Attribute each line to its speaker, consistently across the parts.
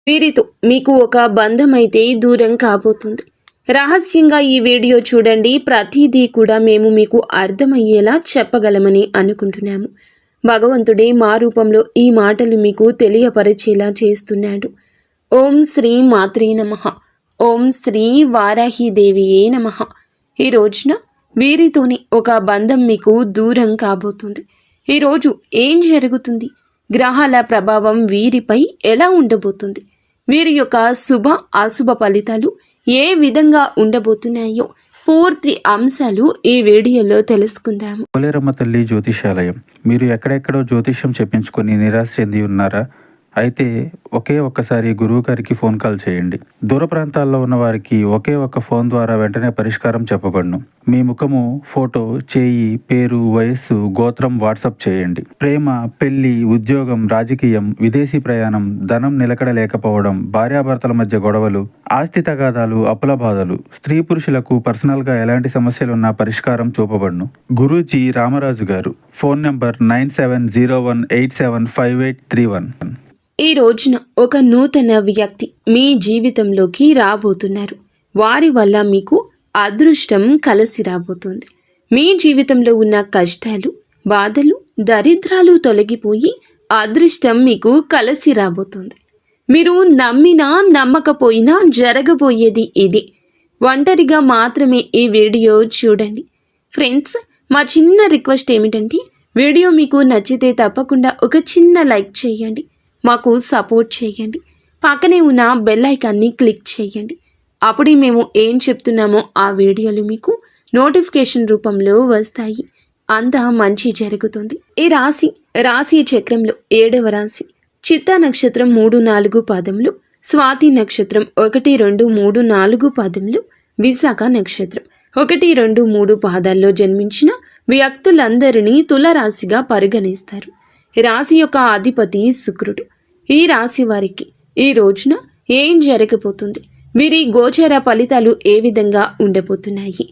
Speaker 1: వీరితో మీకు ఒక బంధం అయితే దూరం కాబోతుంది. రహస్యంగా ఈ వీడియో చూడండి. ప్రతిదీ కూడా మేము మీకు అర్థమయ్యేలా చెప్పగలమని అనుకుంటున్నాము. భగవంతుడే మా రూపంలో ఈ మాటలు మీకు తెలియపరిచేలా చేస్తున్నాడు. ఓం శ్రీ మాత్రే నమః. ఓం శ్రీ వారాహిదేవియే నమః. ఈ రోజున వీరితోనే ఒక బంధం మీకు దూరం కాబోతుంది. ఈరోజు ఏం జరుగుతుంది? గ్రహాల ప్రభావం వీరిపై ఎలా ఉండబోతుంది? వీరి యొక్క శుభ అశుభ ఫలితాలు ఏ విధంగా ఉండబోతున్నాయో పూర్తి అంశాలు ఈ వీడియోలో తెలుసుకుందాము.
Speaker 2: పోలేరమ్మ తల్లి జ్యోతిషాలయం. మీరు ఎక్కడెక్కడో జ్యోతిష్యం చెప్పించుకొని నిరాశ చెంది ఉన్నారా? అయితే ఒక్కసారి గురువు గారికి ఫోన్ కాల్ చేయండి. దూర ప్రాంతాల్లో ఉన్న వారికి ఒకే ఒక్క ఫోన్ ద్వారా వెంటనే పరిష్కారం చెప్పబడును. మీ ముఖము, ఫోటో, చేయి, పేరు, వయస్సు, గోత్రం వాట్సాప్ చేయండి. ప్రేమ, పెళ్లి, ఉద్యోగం, రాజకీయం, విదేశీ ప్రయాణం, ధనం నిలకడ లేకపోవడం, భార్యాభర్తల మధ్య గొడవలు, ఆస్తి తగాదాలు, అప్పుల బాధలు, స్త్రీ పురుషులకు పర్సనల్ గా ఎలాంటి సమస్యలున్నా పరిష్కారం చూపబడును. గురూజీ రామరాజు గారు. Phone number 9701875831.
Speaker 1: ఈ రోజున ఒక నూతన వ్యక్తి మీ జీవితంలోకి రాబోతున్నారు. వారి వల్ల మీకు అదృష్టం కలిసి రాబోతుంది. మీ జీవితంలో ఉన్న కష్టాలు, బాధలు, దరిద్రాలు తొలగిపోయి అదృష్టం మీకు కలిసి రాబోతుంది. మీరు నమ్మినా నమ్మకపోయినా జరగబోయేది ఇది. ఒంటరిగా మాత్రమే ఈ వీడియో చూడండి. ఫ్రెండ్స్, మా చిన్న రిక్వెస్ట్ ఏమిటంటే వీడియో మీకు నచ్చితే తప్పకుండా ఒక చిన్న లైక్ చేయండి. మాకు సపోర్ట్ చేయండి. పక్కనే ఉన్న బెల్ ఐకాన్ని క్లిక్ చేయండి. అప్పుడే మేము ఏం చెప్తున్నామో ఆ వీడియోలు మీకు నోటిఫికేషన్ రూపంలో వస్తాయి. అంతా మంచి జరుగుతుంది. ఈ రాశి చక్రంలో 7వ రాశి. చిత్తా నక్షత్రం 3-4 పాదములు, స్వాతి నక్షత్రం 1-2-3-4 పాదములు, విశాఖ నక్షత్రం 1-2-3 పాదాల్లో జన్మించిన వ్యక్తులందరినీ తులరాశిగా పరిగణిస్తారు. రాశి యొక్క అధిపతి శుక్రుడు. ఈ రాశి వారికి ఈ రోజున ఏం జరగబోతుంది? వీరి గోచర ఫలితాలు ఏ విధంగా ఉండబోతున్నాయి?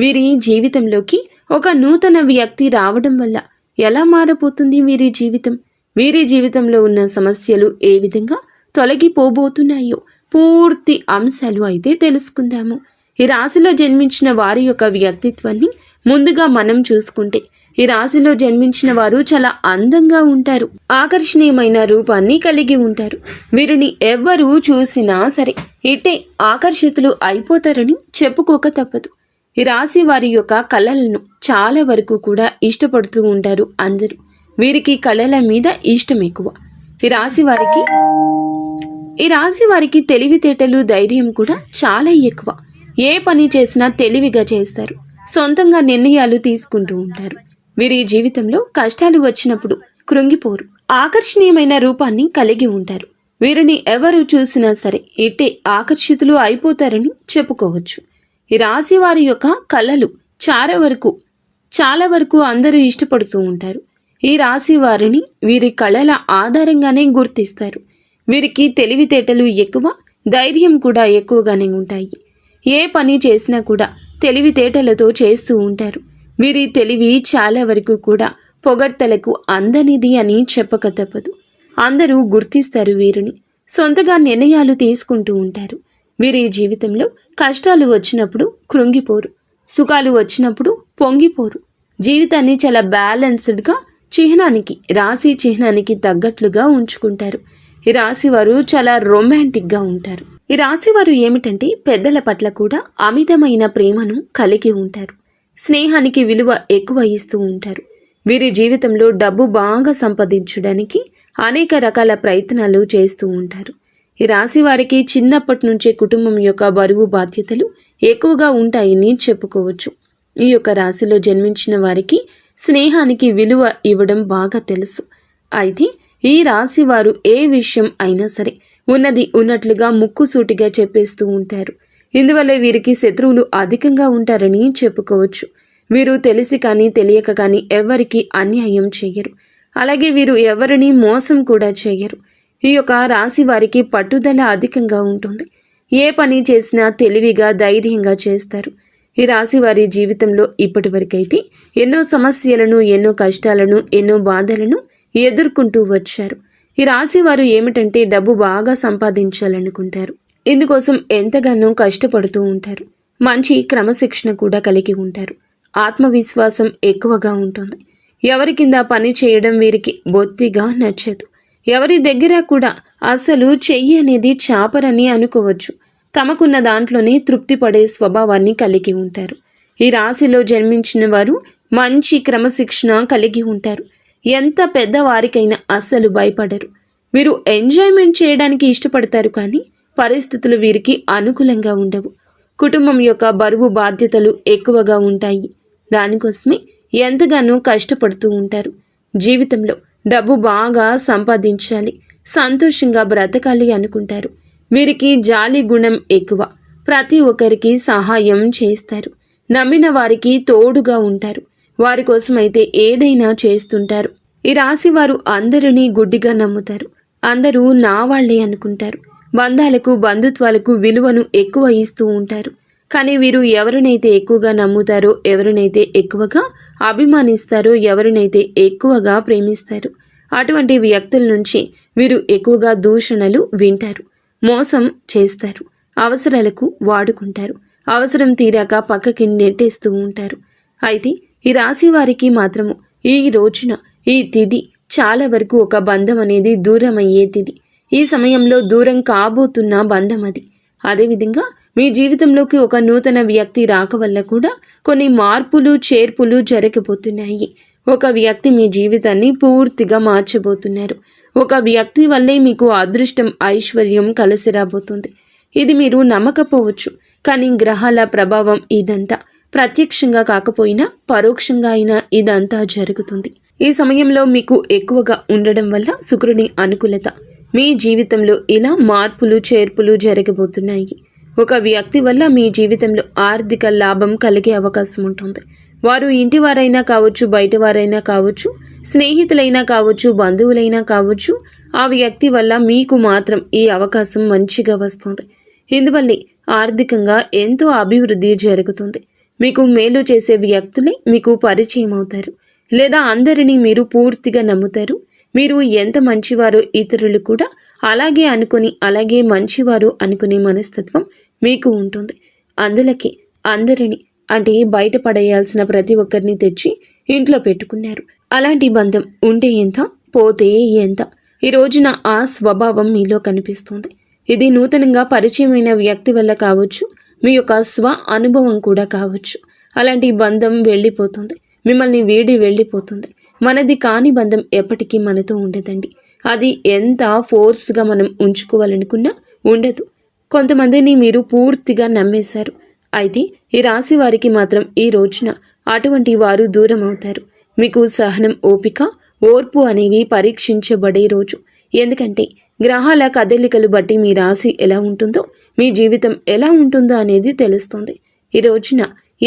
Speaker 1: వీరి జీవితంలోకి ఒక నూతన వ్యక్తి రావడం వల్ల ఎలా మారబోతుంది వీరి జీవితం? వీరి జీవితంలో ఉన్న సమస్యలు ఏ విధంగా తొలగిపోబోతున్నాయో పూర్తి అంశాలు అయితే తెలుసుకుందాము. ఈ రాశిలో జన్మించిన వారి యొక్క వ్యక్తిత్వాన్ని ముందుగా మనం చూసుకుంటే, ఈ రాశిలో జన్మించిన వారు చాలా అందంగా ఉంటారు. ఆకర్షణీయమైన రూపాన్ని కలిగి ఉంటారు. వీరిని ఎవ్వరూ చూసినా సరే ఇట్టే ఆకర్షితులు అయిపోతారని చెప్పుకోక తప్పదు. ఈ రాశి వారి యొక్క కళలను చాలా వరకు కూడా ఇష్టపడుతూ ఉంటారు అందరూ. వీరికి కళల మీద ఇష్టం ఎక్కువ. ఈ రాశి వారికి తెలివితేటలు, ధైర్యం కూడా చాలా ఎక్కువ. ఏ పని చేసినా తెలివిగా చేస్తారు. సొంతంగా నిర్ణయాలు తీసుకుంటూ ఉంటారు. వీరి జీవితంలో కష్టాలు వచ్చినప్పుడు కృంగిపోరు. ఆకర్షణీయమైన రూపాన్ని కలిగి ఉంటారు. వీరిని ఎవరు చూసినా సరే ఇట్టే ఆకర్షితులు అయిపోతారని చెప్పుకోవచ్చు. ఈ రాశి వారి యొక్క కళలు చాలా వరకు అందరూ ఇష్టపడుతూ ఉంటారు. ఈ రాశి వారిని వీరి కళల ఆధారంగానే గుర్తిస్తారు. వీరికి తెలివితేటలు ఎక్కువ, ధైర్యం కూడా ఎక్కువగానే ఉంటాయి. ఏ పని చేసినా కూడా తెలివితేటలతో చేస్తూ ఉంటారు. వీరి తెలివి చాలా వరకు కూడా పొగడ్తలకు అందనిది అని చెప్పక తప్పదు. అందరూ గుర్తిస్తారు వీరిని. సొంతగా నిర్ణయాలు తీసుకుంటూ ఉంటారు. వీరి జీవితంలో కష్టాలు వచ్చినప్పుడు కృంగిపోరు. సుఖాలు వచ్చినప్పుడు పొంగిపోరు. జీవితాన్ని చాలా బ్యాలెన్స్డ్గా రాశి చిహ్నానికి తగ్గట్లుగా ఉంచుకుంటారు. ఈ రాశి వారు చాలా రొమాంటిక్గా ఉంటారు. ఈ రాశి వారు ఏమిటంటే పెద్దల పట్ల కూడా అమితమైన ప్రేమను కలిగి ఉంటారు. స్నేహానికి విలువ ఎక్కువ ఇస్తూ ఉంటారు. వీరి జీవితంలో డబ్బు బాగా సంపాదించడానికి అనేక రకాల ప్రయత్నాలు చేస్తూ ఉంటారు. ఈ రాశి వారికి చిన్నప్పటి నుంచే కుటుంబం యొక్క బరువు బాధ్యతలు ఎక్కువగా ఉంటాయని చెప్పుకోవచ్చు. ఈ యొక్క రాశిలో జన్మించిన వారికి స్నేహానికి విలువ ఇవ్వడం బాగా తెలుసు. అయితే ఈ రాశి వారు ఏ విషయం అయినా సరే ఉన్నది ఉన్నట్లుగా ముక్కుసూటిగా చెప్పేస్తూ ఉంటారు. ఇందువల్ల వీరికి శత్రువులు అధికంగా ఉంటారని చెప్పుకోవచ్చు. వీరు తెలిసి కానీ తెలియక కానీ ఎవరికి అన్యాయం చేయరు. అలాగే వీరు ఎవరిని మోసం కూడా చేయరు. ఈ యొక్క రాశి వారికి పట్టుదల అధికంగా ఉంటుంది. ఏ పని చేసినా తెలివిగా, ధైర్యంగా చేస్తారు. ఈ రాశి వారి జీవితంలో ఇప్పటి వరకైతే ఎన్నో సమస్యలను, ఎన్నో కష్టాలను, ఎన్నో బాధలను ఎదుర్కొంటూ వచ్చారు. ఈ రాశి వారు ఏమిటంటే డబ్బు బాగా సంపాదించాలనుకుంటారు. ఇందుకోసం ఎంతగానో కష్టపడుతూ ఉంటారు. మంచి క్రమశిక్షణ కూడా కలిగి ఉంటారు. ఆత్మవిశ్వాసం ఎక్కువగా ఉంటుంది. ఎవరి కింద పని చేయడం వీరికి బొత్తిగా నచ్చదు. ఎవరి దగ్గర కూడా అసలు చెయ్యి అనేది చాపరని అనుకోవచ్చు. తమకున్న దాంట్లోనే తృప్తి పడే స్వభావాన్ని కలిగి ఉంటారు. ఈ రాశిలో జన్మించిన వారు మంచి క్రమశిక్షణ కలిగి ఉంటారు. ఎంత పెద్దవారికైనా అస్సలు భయపడరు. వీరు ఎంజాయ్మెంట్ చేయడానికి ఇష్టపడతారు, కానీ పరిస్థితులు వీరికి అనుకూలంగా ఉండవు. కుటుంబం యొక్క బరువు బాధ్యతలు ఎక్కువగా ఉంటాయి. దానికోసమే ఎంతగానో కష్టపడుతూ ఉంటారు. జీవితంలో డబ్బు బాగా సంపాదించాలి, సంతోషంగా బ్రతకాలి అనుకుంటారు. వీరికి జాలి గుణం ఎక్కువ. ప్రతి ఒక్కరికి సహాయం చేస్తారు. నమ్మిన వారికి తోడుగా ఉంటారు. వారి కోసమైతే ఏదైనా చేస్తుంటారు. ఈ రాశి వారు అందరినీ గుడ్డిగా నమ్ముతారు. అందరూ నా వాళ్లే అనుకుంటారు. బంధాలకు బంధుత్వాలకు విలువను ఎక్కువ ఇస్తూ ఉంటారు. కానీ వీరు ఎవరినైతే ఎక్కువగా నమ్ముతారో, ఎవరినైతే ఎక్కువగా అభిమానిస్తారో, ఎవరినైతే ఎక్కువగా ప్రేమిస్తారో అటువంటి వ్యక్తుల నుంచి వీరు ఎక్కువగా దూషణలు వింటారు. మోసం చేస్తారు. అవసరాలకు వాడుకుంటారు. అవసరం తీరాక పక్కకి నెట్టేస్తూ ఉంటారు. అయితే ఈ రాశి వారికి మాత్రము ఈ రోజున ఈ తిథి చాలా వరకు ఒక బంధం అనేది దూరం అయ్యే తిథి. ఈ సమయంలో దూరం కాబోతున్న బంధం అది. అదేవిధంగా మీ జీవితంలోకి ఒక నూతన వ్యక్తి రాక వల్ల కూడా కొన్ని మార్పులు చేర్పులు జరగబోతున్నాయి. ఒక వ్యక్తి మీ జీవితాన్ని పూర్తిగా మార్చబోతున్నారు. ఒక వ్యక్తి వల్లే మీకు అదృష్టం, ఐశ్వర్యం కలిసి రాబోతుంది. ఇది మీరు నమ్మకపోవచ్చు, కానీ గ్రహాల ప్రభావం ఇదంతా ప్రత్యక్షంగా కాకపోయినా పరోక్షంగా అయినా ఇదంతా జరుగుతుంది. ఈ సమయంలో మీకు ఎక్కువగా ఉండడం వల్ల శుక్రుని అనుకూలత మీ జీవితంలో ఇలా మార్పులు చేర్పులు జరగబోతున్నాయి. ఒక వ్యక్తి వల్ల మీ జీవితంలో ఆర్థిక లాభం కలిగే అవకాశం ఉంటుంది. వారు ఇంటి వారైనా కావచ్చు, బయట వారైనా కావచ్చు, స్నేహితులైనా కావచ్చు, బంధువులైనా కావచ్చు. ఆ వ్యక్తి వల్ల మీకు మాత్రం ఈ అవకాశం మంచిగా వస్తుంది. ఇందువల్లే ఆర్థికంగా ఎంతో అభివృద్ధి జరుగుతుంది. మీకు మేలు చేసే వ్యక్తులే మీకు పరిచయం అవుతారు, లేదా అందరినీ మీరు పూర్తిగా నమ్ముతారు. మీరు ఎంత మంచివారో ఇతరులు కూడా అలాగే అనుకుని, అలాగే మంచివారు అనుకునే మనస్తత్వం మీకు ఉంటుంది. అందులకి అందరినీ అంటే బయటపడేయాల్సిన ప్రతి ఒక్కరిని తెచ్చి ఇంట్లో పెట్టుకున్నారు. అలాంటి బంధం ఉంటే ఎంత, పోతే ఎంత. ఈ రోజున ఆ స్వభావం మీలో కనిపిస్తుంది. ఇది నూతనంగా పరిచయమైన వ్యక్తి వల్ల కావచ్చు, మీ యొక్క స్వ అనుభవం కూడా కావచ్చు. అలాంటి బంధం వెళ్ళిపోతుంది, మిమ్మల్ని వీడి వెళ్ళిపోతుంది. మనది కాని బంధం ఎప్పటికీ మనతో ఉండదండి. అది ఎంత ఫోర్స్గా మనం ఉంచుకోవాలనుకున్నా ఉండదు. కొంతమందిని మీరు పూర్తిగా నమ్మేశారు. అయితే ఈ రాశి వారికి మాత్రం ఈ రోజున అటువంటి వారు దూరం అవుతారు. మీకు సహనం, ఓపిక, ఓర్పు అనేవి పరీక్షించబడే రోజు. ఎందుకంటే గ్రహాల కదలికలు బట్టి మీ రాశి ఎలా ఉంటుందో, మీ జీవితం ఎలా ఉంటుందో అనేది తెలుస్తుంది. ఈ రోజున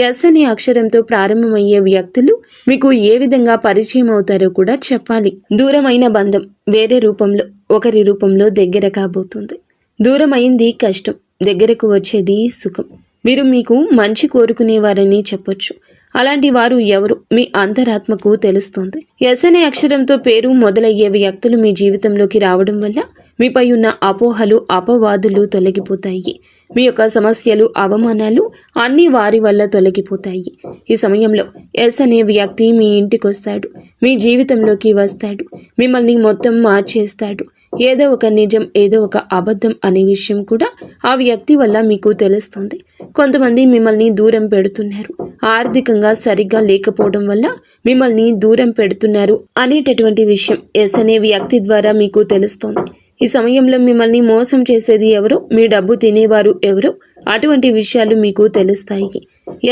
Speaker 1: ఎస్ అనే అక్షరంతో ప్రారంభమయ్యే వ్యక్తులు మీకు ఏ విధంగా పరిచయం అవుతారో కూడా చెప్పాలి. దూరమైన బంధం వేరే రూపంలో, ఒకరి రూపంలో దగ్గర కాబోతుంది. దూరమైంది కష్టం, దగ్గరకు వచ్చేది సుఖం. మీరు మీకు మంచి కోరుకునేవారని చెప్పొచ్చు. అలాంటి వారు ఎవరు మీ అంతరాత్మకు తెలుస్తోంది. ఎస్ అనే అక్షరంతో పేరు మొదలయ్యే వ్యక్తులు మీ జీవితంలోకి రావడం వల్ల మీపై ఉన్న అపోహలు, అపవాదులు తొలగిపోతాయి. మీ యొక్క సమస్యలు, అవమానాలు అన్నీ వారి వల్ల తొలగిపోతాయి. ఈ సమయంలో ఎస్ అనే వ్యక్తి మీ ఇంటికి వస్తాడు, మీ జీవితంలోకి వస్తాడు, మిమ్మల్ని మొత్తం మార్చేస్తాడు. ఏదో ఒక నిజం, ఏదో ఒక అబద్ధం అనే విషయం కూడా ఆ వ్యక్తి వల్ల మీకు తెలుస్తుంది. కొంతమంది మిమ్మల్ని దూరం పెడుతున్నారు, ఆర్థికంగా సరిగ్గా లేకపోవడం వల్ల మిమ్మల్ని దూరం పెడుతున్నారు అనేటటువంటి విషయం ఎస్ అనే వ్యక్తి ద్వారా మీకు తెలుస్తోంది. ఈ సమయంలో మిమ్మల్ని మోసం చేసేది ఎవరో, మీ డబ్బు తినేవారు ఎవరో, అటువంటి విషయాలు మీకు తెలుస్తాయి.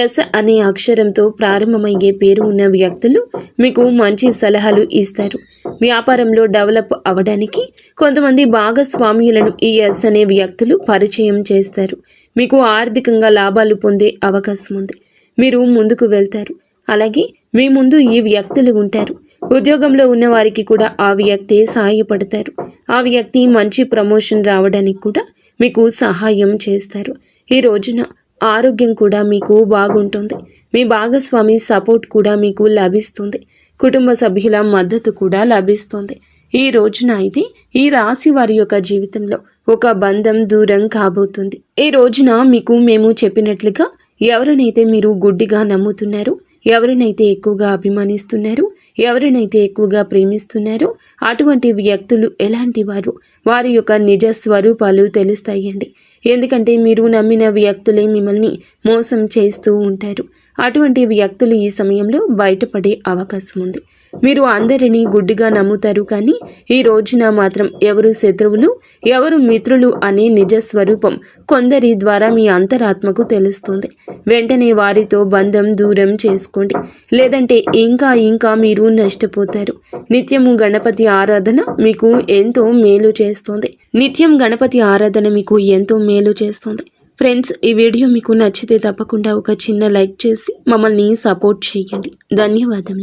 Speaker 1: ఎస్ అనే అక్షరంతో ప్రారంభమయ్యే పేరు ఉన్న వ్యక్తులు మీకు మంచి సలహాలు ఇస్తారు. వ్యాపారంలో డెవలప్ అవ్వడానికి కొంతమంది భాగస్వామ్యులను ఈ ఎస్ అనే వ్యక్తులు పరిచయం చేస్తారు. మీకు ఆర్థికంగా లాభాలు పొందే అవకాశం ఉంది. మీరు ముందుకు వెళ్తారు. అలాగే మీ ముందు ఈ వ్యక్తులు ఉంటారు. ఉద్యోగంలో ఉన్న వారికి కూడా ఆ వ్యక్తి సహాయపడతారు. ఆ వ్యక్తి మంచి ప్రమోషన్ రావడానికి కూడా మీకు సహాయం చేస్తారు. ఈ రోజున ఆరోగ్యం కూడా మీకు బాగుంటుంది. మీ భాగస్వామి సపోర్ట్ కూడా మీకు లభిస్తుంది. కుటుంబ సభ్యుల మద్దతు కూడా లభిస్తుంది. ఈ రోజున అయితే ఈ రాశి వారి యొక్క జీవితంలో ఒక బంధం దూరం కాబోతుంది. ఈ రోజున మీకు మేము చెప్పినట్లుగా ఎవరినైతే మీరు గుడ్డిగా నమ్ముతున్నారో, ఎవరినైతే ఎక్కువగా అభిమానిస్తున్నారో, ఎవరినైతే ఎక్కువగా ప్రేమిస్తున్నారో అటువంటి వ్యక్తులు ఎలాంటి వారి యొక్క నిజ స్వరూపాలు తెలుస్తాయండి. ఎందుకంటే మీరు నమ్మిన వ్యక్తులే మిమ్మల్ని మోసం చేస్తూ ఉంటారు. అటువంటి వ్యక్తులు ఈ సమయంలో బయటపడే అవకాశం ఉంది. మీరు అందరినీ గుడ్డిగా నమ్ముతారు, కానీ ఈ రోజున మాత్రం ఎవరు శత్రువులు ఎవరు మిత్రులు అనే నిజ స్వరూపం కొందరి ద్వారా మీ అంతరాత్మకు తెలుస్తుంది. వెంటనే వారితో బంధం దూరం చేసుకోండి, లేదంటే ఇంకా మీరు నష్టపోతారు. నిత్యము గణపతి ఆరాధన మీకు ఎంతో మేలు చేస్తుంది. ఫ్రెండ్స్, ఈ వీడియో మీకు నచ్చితే తప్పకుండా ఒక చిన్న లైక్ చేసి మమ్మల్ని సపోర్ట్ చేయండి. ధన్యవాదములు.